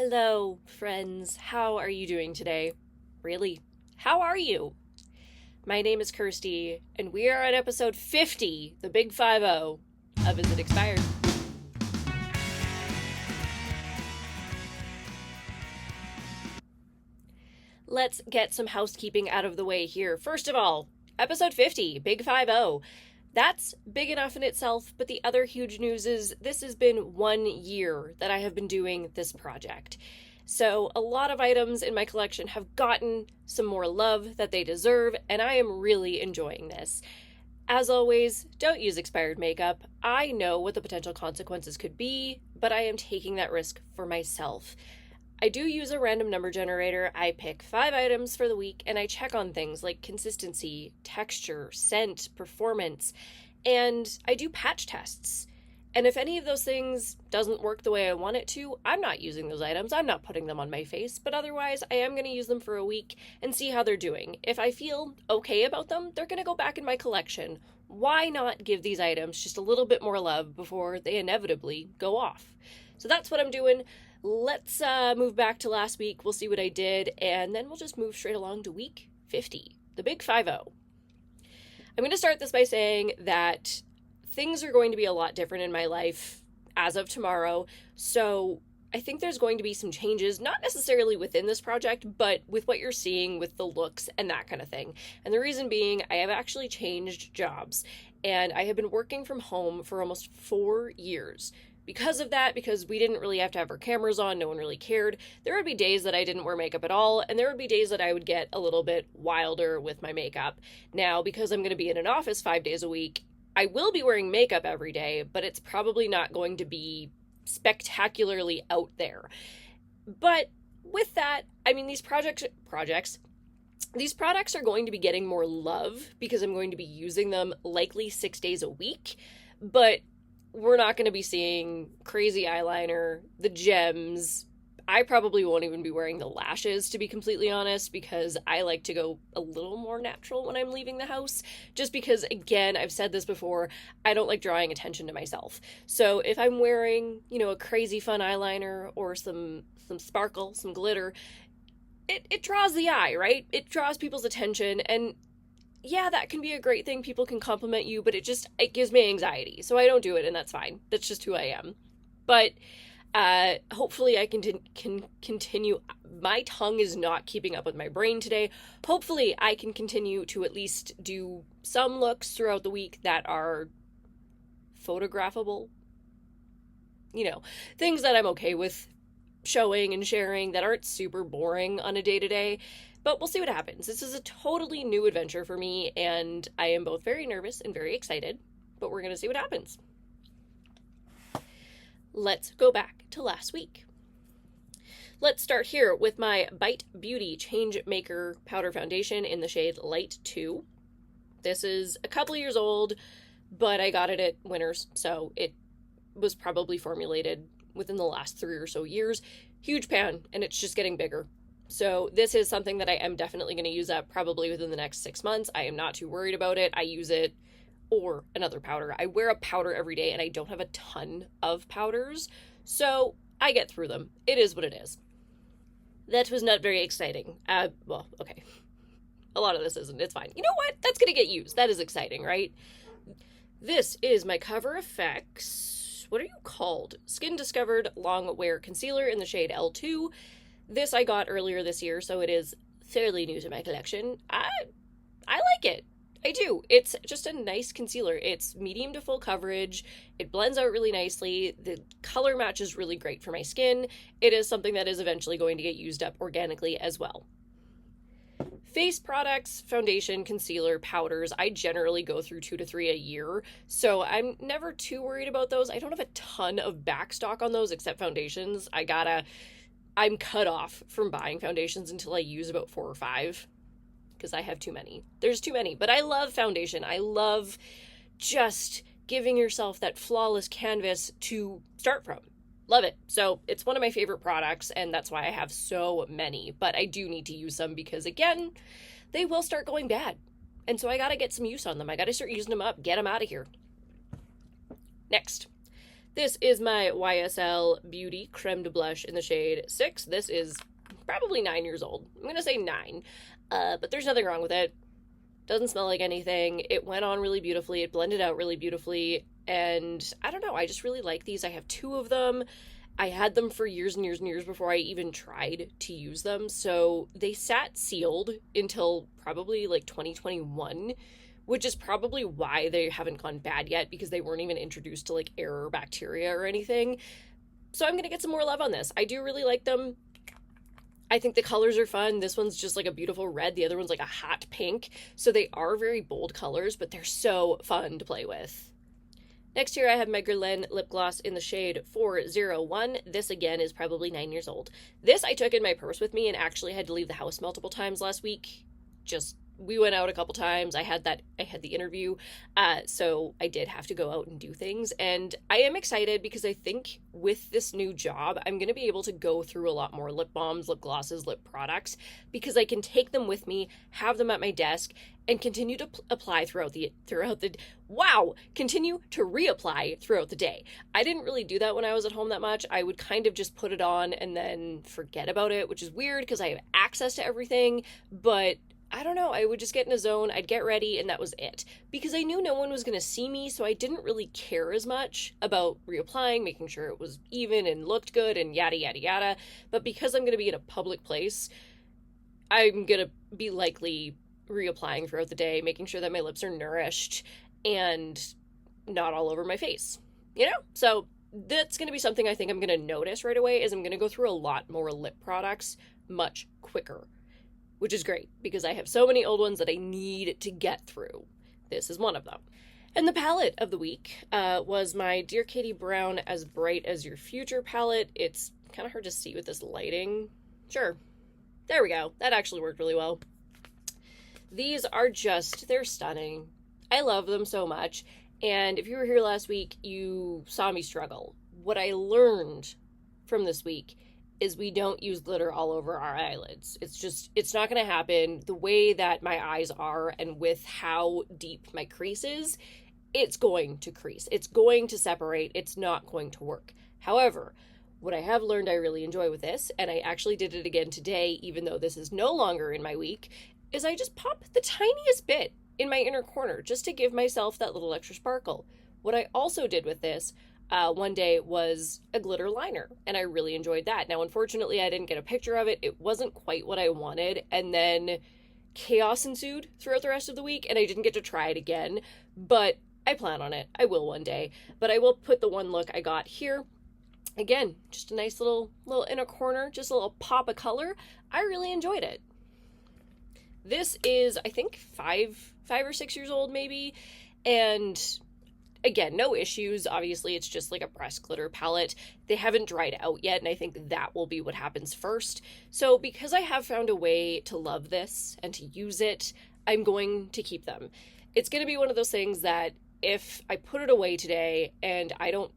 Hello, friends. How are you doing today? Really? How are you? My name is Kirsty, and we are on episode 50, the Big 50 of Is It Expired? Let's get some housekeeping out of the way here. First of all, episode 50, Big 50. That's big enough in itself, but the other huge news is this has been 1 year that I have been doing this project. So a lot of items in my collection have gotten some more love that they deserve, and I am really enjoying this. As always, don't use expired makeup. I know what the potential consequences could be, but I am taking that risk for myself. I do use a random number generator. I pick 5 items for the week and I check on things like consistency, texture, scent, performance, and I do patch tests. And if any of those things doesn't work the way I want it to, I'm not using those items. I'm not putting them on my face, but otherwise I am going to use them for a week and see how they're doing. If I feel okay about them, they're going to go back in my collection. Why not give these items just a little bit more love before they inevitably go off? So that's what I'm doing. Let's move back to last week. We'll see what I did, and then we'll just move straight along to week 50, the Big 50. I'm going to start this by saying that things are going to be a lot different in my life as of tomorrow, so I think there's going to be some changes, not necessarily within this project, but with what you're seeing with the looks and that kind of thing. And the reason being, I have actually changed jobs, and I have been working from home for almost 4 years. Because of that, because we didn't really have to have our cameras on, no one really cared, there would be days that I didn't wear makeup at all, and there would be days that I would get a little bit wilder with my makeup. Now, because I'm going to be in an office 5 days a week, I will be wearing makeup every day, but it's probably not going to be spectacularly out there. But with that, I mean, these products are going to be getting more love because I'm going to be using them likely 6 days a week, but we're not going to be seeing crazy eyeliner, the gems. I probably won't even be wearing the lashes, to be completely honest, because I like to go a little more natural when I'm leaving the house. Just because, again, I've said this before, I don't like drawing attention to myself. So if I'm wearing, a crazy fun eyeliner or some sparkle, some glitter, it draws the eye, right? It draws people's attention, and yeah, that can be a great thing. People can compliment you, but it gives me anxiety. So I don't do it, and that's fine. That's just who I am. But hopefully I can continue. My tongue is not keeping up with my brain today. Hopefully I can continue to at least do some looks throughout the week that are photographable. Things that I'm okay with showing and sharing that aren't super boring on a day-to-day. But we'll see what happens. This is a totally new adventure for me, and I am both very nervous and very excited, but we're going to see what happens. Let's go back to last week. Let's start here with my Bite Beauty Change Maker Powder Foundation in the shade Light 2. This is a couple years old, but I got it at Winners, so it was probably formulated within the last 3 or so years. Huge pan, and it's just getting bigger. So this is something that I am definitely going to use up probably within the next 6 months. I am not too worried about it. I use it or another powder. I wear a powder every day and I don't have a ton of powders, so I get through them. It is what it is. That was not very exciting. Okay. A lot of this isn't. It's fine. You know what? That's going to get used. That is exciting, right? This is my Cover FX. What are you called? Skin Discovered Long Wear Concealer in the shade L2. This I got earlier this year, so it is fairly new to my collection. I like it. I do. It's just a nice concealer. It's medium to full coverage. It blends out really nicely. The color match is really great for my skin. It is something that is eventually going to get used up organically as well. Face products, foundation, concealer, powders, I generally go through 2 to 3 a year, so I'm never too worried about those. I don't have a ton of backstock on those except foundations. I'm cut off from buying foundations until I use about 4 or 5 because I have too many. There's too many, but I love foundation. I love just giving yourself that flawless canvas to start from. Love it. So it's one of my favorite products, and that's why I have so many, but I do need to use them because, again, they will start going bad. And so I got to get some use on them. I got to start using them up, get them out of here. Next. This is my YSL Beauty Creme de Blush in the shade 6. This is probably 9 years old. I'm going to say 9, but there's nothing wrong with it. Doesn't smell like anything. It went on really beautifully. It blended out really beautifully. And I don't know, I just really like these. I have 2 of them. I had them for years and years and years before I even tried to use them. So they sat sealed until probably like 2021, which is probably why they haven't gone bad yet, because they weren't even introduced to like air or bacteria or anything. So I'm going to get some more love on this. I do really like them. I think the colors are fun. This one's just like a beautiful red. The other one's like a hot pink. So they are very bold colors, but they're so fun to play with. Next here I have my Guerlain lip gloss in the shade 401. This again is probably 9 years old. This I took in my purse with me and actually had to leave the house multiple times last week. We went out a couple times. I had the interview, so I did have to go out and do things. And I am excited because I think with this new job, I'm going to be able to go through a lot more lip balms, lip glosses, lip products, because I can take them with me, have them at my desk, and continue to apply continue to reapply throughout the day. I didn't really do that when I was at home that much. I would kind of just put it on and then forget about it, which is weird because I have access to everything, but I don't know, I would just get in a zone, I'd get ready, and that was it. Because I knew no one was going to see me, so I didn't really care as much about reapplying, making sure it was even and looked good and yada yada yada. But because I'm going to be in a public place, I'm going to be likely reapplying throughout the day, making sure that my lips are nourished and not all over my face, you know? So that's going to be something I think I'm going to notice right away, is I'm going to go through a lot more lip products much quicker, which is great because I have so many old ones that I need to get through. This is one of them. And the palette of the week was my Dear Katy Brown As Bright As Your Future palette. It's kind of hard to see with this lighting. Sure. There we go. That actually worked really well. These are they're stunning. I love them so much. And if you were here last week, you saw me struggle. What I learned from this week is we don't use glitter all over our eyelids. It's not going to happen. The way that my eyes are and with how deep my crease is, it's going to crease. It's going to separate. It's not going to work. However, what I have learned I really enjoy with this, and I actually did it again today, even though this is no longer in my week, is I just pop the tiniest bit in my inner corner just to give myself that little extra sparkle. What I also did with this one day was a glitter liner, and I really enjoyed that. Now, unfortunately, I didn't get a picture of it. It wasn't quite what I wanted, and then chaos ensued throughout the rest of the week, and I didn't get to try it again, but I plan on it. I will one day, but I will put the one look I got here. Again, just a nice little inner corner, just a little pop of color. I really enjoyed it. This is, I think, 5 or 6 years old maybe, and again, no issues. Obviously, it's just like a pressed glitter palette. They haven't dried out yet, and I think that will be what happens first. So because I have found a way to love this and to use it, I'm going to keep them. It's going to be one of those things that if I put it away today and I don't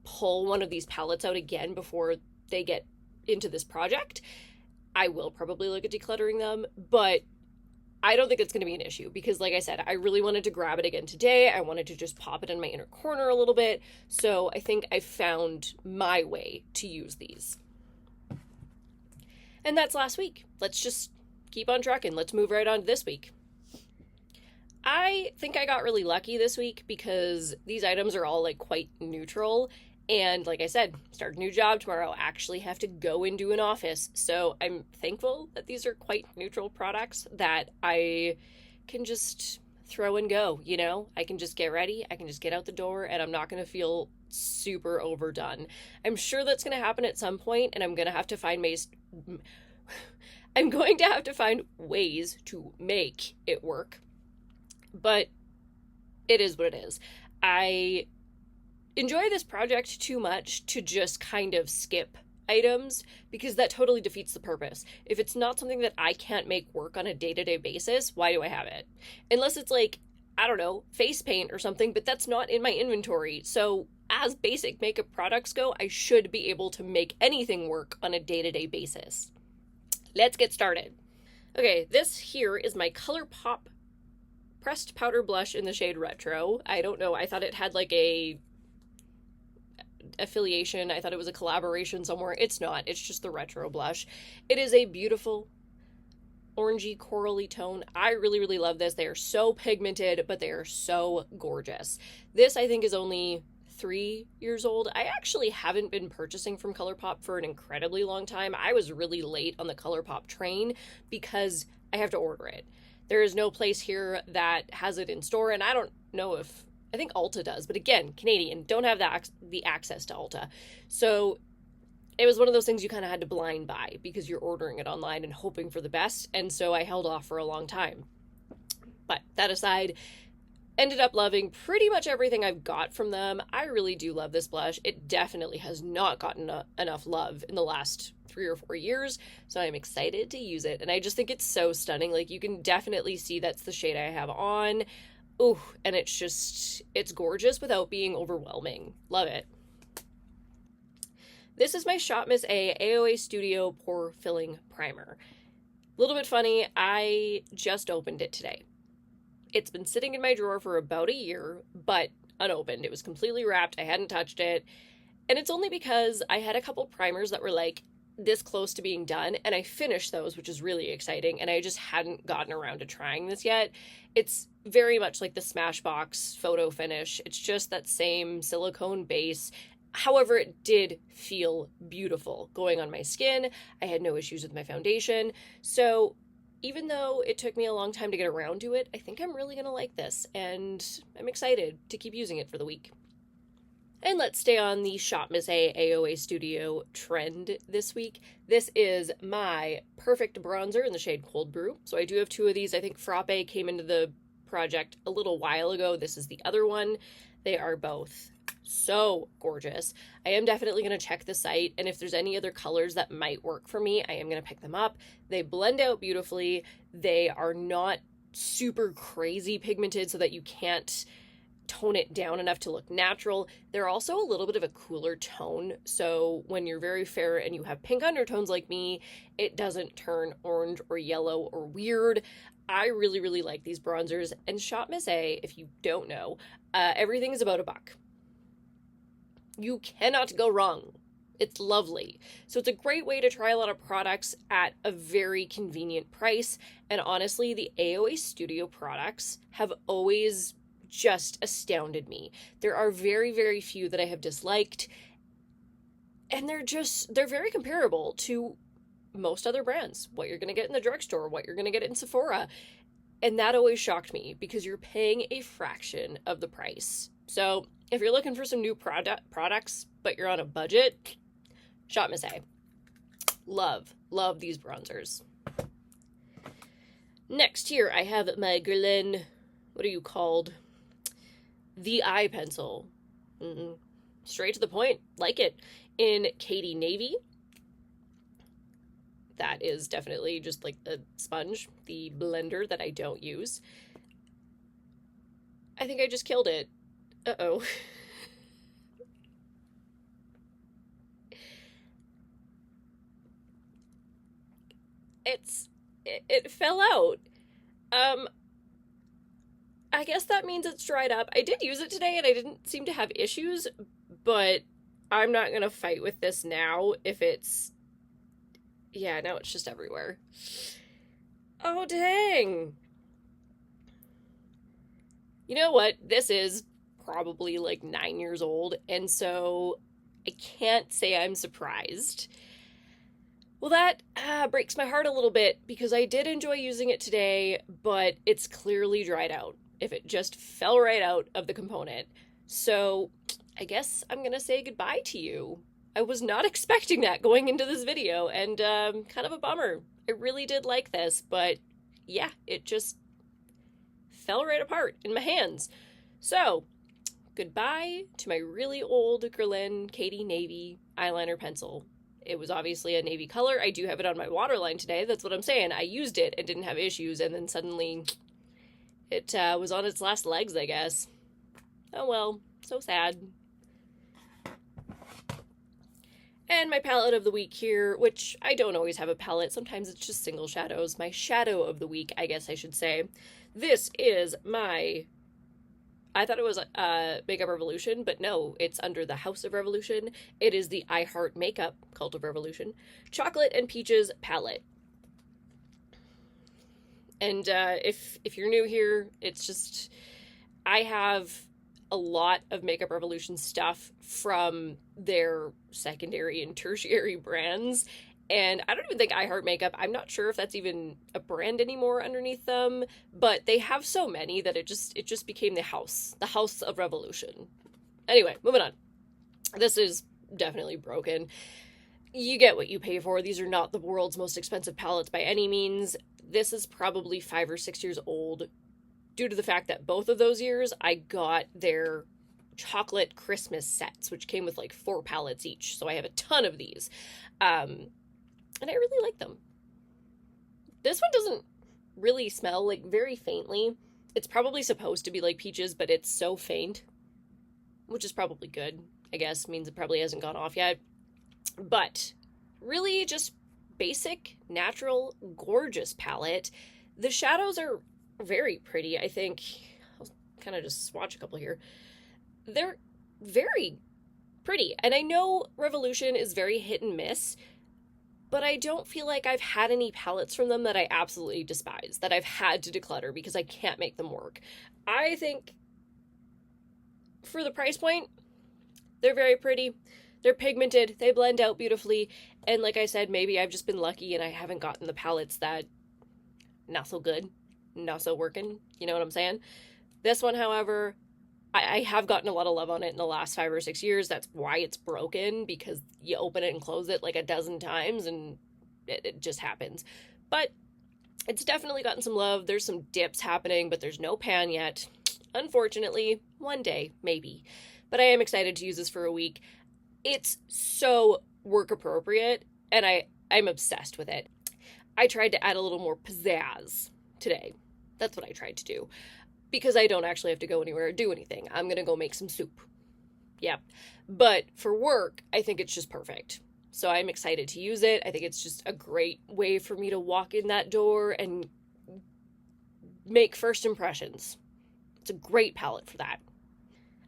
pull one of these palettes out again before they get into this project, I will probably look at decluttering them, but I don't think it's going to be an issue because, like I said, I really wanted to grab it again today. I wanted to just pop it in my inner corner a little bit. So I think I found my way to use these. And that's last week. Let's just keep on trucking. Let's move right on to this week. I think I got really lucky this week because these items are all like quite neutral. And like I said, start a new job tomorrow, actually have to go into an office. So I'm thankful that these are quite neutral products that I can just throw and go, you know? I can just get ready, I can just get out the door, and I'm not going to feel super overdone. I'm sure that's going to happen at some point, and I'm going to have to find ways to make it work. But it is what it is. I enjoy this project too much to just kind of skip items because that totally defeats the purpose. If it's not something that I can't make work on a day-to-day basis, why do I have it? Unless it's like, I don't know, face paint or something, but that's not in my inventory. So as basic makeup products go, I should be able to make anything work on a day-to-day basis. Let's get started. Okay, this here is my ColourPop pressed powder blush in the shade Retro. I don't know, I thought it had like a affiliation. I thought it was a collaboration somewhere. It's not. It's just the retro blush. It is a beautiful orangey corally tone. I really, really love this. They are so pigmented, but they are so gorgeous. This, I think, is only 3 years old. I actually haven't been purchasing from ColourPop for an incredibly long time. I was really late on the ColourPop train because I have to order it. There is no place here that has it in store, and I don't know if, I think Ulta does, but again, Canadian, don't have the access to Ulta. So it was one of those things you kind of had to blind buy because you're ordering it online and hoping for the best, and so I held off for a long time. But that aside, ended up loving pretty much everything I've got from them. I really do love this blush. It definitely has not gotten enough love in the last 3 or 4 years, so I'm excited to use it, and I just think it's so stunning. Like, you can definitely see that's the shade I have on. Ooh, and it's gorgeous without being overwhelming. Love it. This is my Shop Miss A AOA Studio Pore Filling Primer. A little bit funny, I just opened it today. It's been sitting in my drawer for about a year, but unopened. It was completely wrapped. I hadn't touched it. And it's only because I had a couple primers that were like this close to being done, and I finished those, which is really exciting, and I just hadn't gotten around to trying this yet. It's very much like the Smashbox photo finish. It's just that same silicone base. However, it did feel beautiful going on my skin. I had no issues with my foundation. So even though it took me a long time to get around to it, I think I'm really going to like this, and I'm excited to keep using it for the week. And let's stay on the Shop Miss A AOA Studio trend this week. This is my perfect bronzer in the shade Cold Brew. So I do have 2 of these. I think Frappe came into the project a little while ago. This is the other one. They are both so gorgeous. I am definitely going to check the site, and if there's any other colors that might work for me, I am going to pick them up. They blend out beautifully. They are not super crazy pigmented so that you can't tone it down enough to look natural. They're also a little bit of a cooler tone, so when you're very fair and you have pink undertones like me, it doesn't turn orange or yellow or weird. I really, really like these bronzers, and Shop Miss A, if you don't know, everything is about $1. You cannot go wrong. It's lovely. So it's a great way to try a lot of products at a very convenient price, and honestly, the AOA Studio products have always just astounded me. There are very, very few that I have disliked, and they're very comparable to most other brands. What you're going to get in the drugstore, what you're going to get in Sephora, and that always shocked me because you're paying a fraction of the price. So if you're looking for some new products, but you're on a budget, Shop Miss A. Love these bronzers. Next here, I have my Guerlain, what are you called? The eye pencil. Straight to the point, like it. In Katy Navy. That is definitely just like a sponge, the blender that I don't use. I think I just killed it. Uh-oh. It fell out. I guess that means it's dried up. I did use it today and I didn't seem to have issues, but I'm not gonna fight with this now if it's... Yeah, now it's just everywhere. Oh, dang. You know what? This is probably like 9 years old, and so I can't say I'm surprised. Well, that breaks my heart a little bit because I did enjoy using it today, but it's clearly dried out. If it just fell right out of the component. So I guess I'm gonna say goodbye to you. I was not expecting that going into this video, and kind of a bummer. I really did like this, but yeah, it just fell right apart in my hands. So, goodbye to my really old Guerlain Katy Navy eyeliner pencil. It was obviously a navy color. I do have it on my waterline today. That's what I'm saying. I used it and didn't have issues, and then suddenly it was on its last legs, I guess. Oh well, so sad. And my palette of the week here, which I don't always have a palette. Sometimes it's just single shadows. My shadow of the week, I guess I should say. This is my I thought it was Makeup Revolution, but no, it's under the House of Revolution. It is the I Heart Makeup Cult of Revolution Chocolate and Peaches palette. And if you're new here, it's just I have a lot of Makeup Revolution stuff from their secondary and tertiary brands. And I don't even think I Heart Makeup, I'm not sure if that's even a brand anymore underneath them, but they have so many that it just became the house of Revolution. Anyway, moving on. This is definitely broken. You get what you pay for. These are not the world's most expensive palettes by any means. This is probably 5 or 6 years old, due to the fact that both of those years I got their chocolate Christmas sets, which came with like 4 palettes each. So I have a ton of these. And I really like them. This one doesn't really smell, like, very faintly. It's probably supposed to be like peaches, but it's so faint, which is probably good, I guess. Means it probably hasn't gone off yet. But really just basic, natural, gorgeous palette. The shadows are very pretty, I think. I'll kind of just swatch a couple here. They're very pretty. And I know Revolution is very hit and miss, but I don't feel like I've had any palettes from them that I absolutely despise, that I've had to declutter because I can't make them work. I think for the price point, they're very pretty. They're pigmented. They blend out beautifully. And like I said, maybe I've just been lucky and I haven't gotten the palettes that not so good, not so working. You know what I'm saying? This one, however, I have gotten a lot of love on it in the last 5 or 6 years. That's why it's broken, because you open it and close it like a dozen times and it just happens. But it's definitely gotten some love. There's some dips happening, but there's no pan yet. Unfortunately, one day, maybe. But I am excited to use this for a week. It's so work appropriate, and I'm obsessed with it. I tried to add a little more pizzazz today. That's what I tried to do. Because I don't actually have to go anywhere or do anything. I'm going to go make some soup. Yeah. But for work, I think it's just perfect. So I'm excited to use it. I think it's just a great way for me to walk in that door and make first impressions. It's a great palette for that.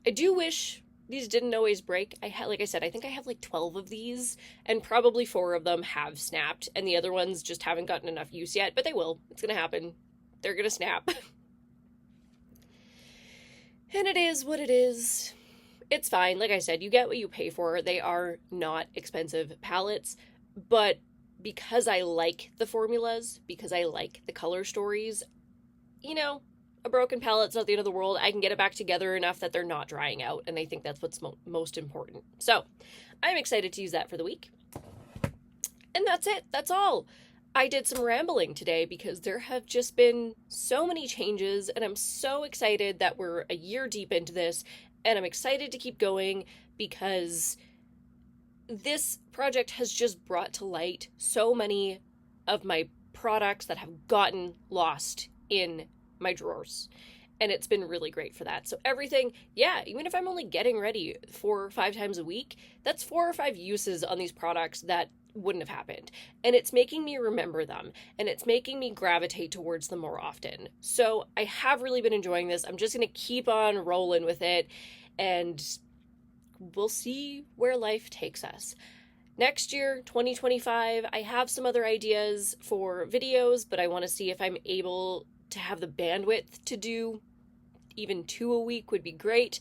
I do wish these didn't always break. Like I said, I think I have like 12 of these, and probably 4 of them have snapped, and the other ones just haven't gotten enough use yet, but they will. It's going to happen. They're going to snap. And it is what it is. It's fine. Like I said, you get what you pay for. They are not expensive palettes, but because I like the formulas, because I like the color stories, you know, a broken palette's not the end of the world. I can get it back together enough that they're not drying out, and I think that's what's most important. So I'm excited to use that for the week. And that's it. That's all. I did some rambling today because there have just been so many changes, and I'm so excited that we're a year deep into this, and I'm excited to keep going because this project has just brought to light so many of my products that have gotten lost in my drawers, and it's been really great for that. So everything, yeah, even if I'm only getting ready 4 or 5 times a week, that's 4 or 5 uses on these products that wouldn't have happened. And it's making me remember them, and it's making me gravitate towards them more often. So I have really been enjoying this. I'm just going to keep on rolling with it, and we'll see where life takes us. Next year, 2025, I have some other ideas for videos, but I want to see if I'm able to have the bandwidth to do even 2 a week would be great.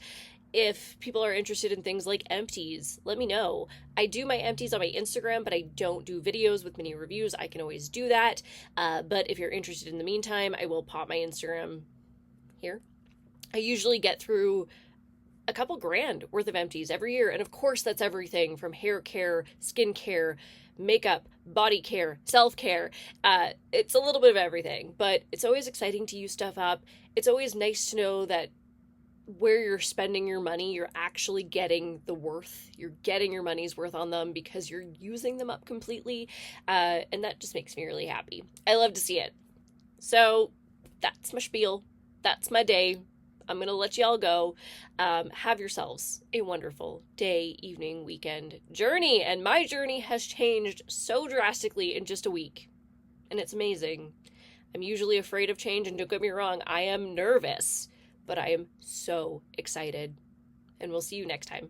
If people are interested in things like empties, let me know. I do my empties on my Instagram, but I don't do videos with mini reviews. I can always do that. But if you're interested in the meantime, I will pop my Instagram here. I usually get through a couple grand worth of empties every year. And of course, that's everything from hair care, skin care, makeup, body care, self-care. It's a little bit of everything, but it's always exciting to use stuff up. It's always nice to know that where you're spending your money, you're actually getting the worth. You're getting your money's worth on them because you're using them up completely. And that just makes me really happy. I love to see it. So that's my spiel. That's my day. I'm going to let y'all go. Have yourselves a wonderful day, evening, weekend journey. And my journey has changed so drastically in just a week. And it's amazing. I'm usually afraid of change, and don't get me wrong, I am nervous. but I am so excited. And we'll see you next time.